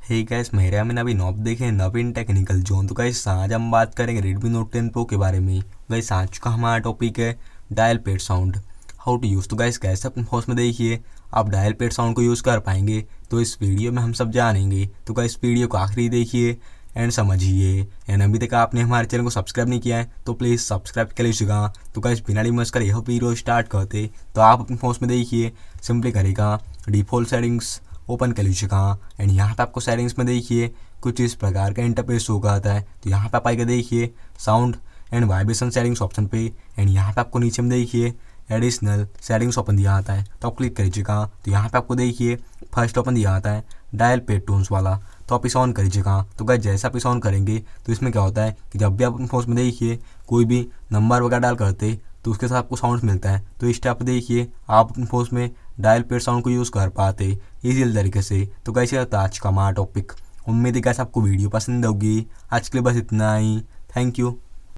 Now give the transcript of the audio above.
हे gas, मेरे में अभी नॉब देखे नवीन टेक्निकल जोन। तो गैस आज हम बात करेंगे Redmi Note 10 Pro के बारे में। गैस आज का हमारा टॉपिक है dial pad sound, how to use. तो गैस कैसे अपने फोन में देखिए आप डायल पेड साउंड को यूज़ कर पाएंगे, तो इस वीडियो में हम सब जानेंगे। तो गैस वीडियो को आखिरी देखिए एंड समझिए। एंड अभी तक आपने हमारे चैनल को सब्सक्राइब नहीं किया है तो प्लीज़ सब्सक्राइब कर लीजिएगा। तो गैस बिना डिमस कर यह वीडियो स्टार्ट करते, तो आप अपने फोन में देखिए सिंपली करेगा डिफ़ॉल्ट सेटिंग्स ओपन कर लीजिएगा। एंड यहाँ पे आपको सेटिंग्स में देखिए कुछ इस प्रकार का इंटरफेस शो आता है। तो यहाँ पे आप आएगा देखिए sound and vibration settings option पे। एंड यहाँ पे आपको नीचे में देखिए एडिशनल सेटिंग्स ओपन दिया आता है, तो आप क्लिक कर लीजिएगा। तो यहाँ पे आपको देखिए फर्स्ट ओपन दिया आता है डायल पेड टोन्स वाला, तो आप इसे ऑन कर लीजिएगा। तो गाइस जैसे आप इसे ऑन करेंगे तो इसमें क्या होता है कि जब भी आप अपने फोन में देखिए कोई भी नंबर वगैरह डाल करते तो उसके साथ आपको साउंड मिलता है। तो इस टाइप देखिए आप अपने फोन में डायल पेड साउंड को यूज़ कर पाते इजी तरीके से। तो कैसे होता है आज का हमारा टॉपिक। उम्मीद है कैसे आपको वीडियो पसंद होगी। आज के लिए बस इतना ही। Thank you.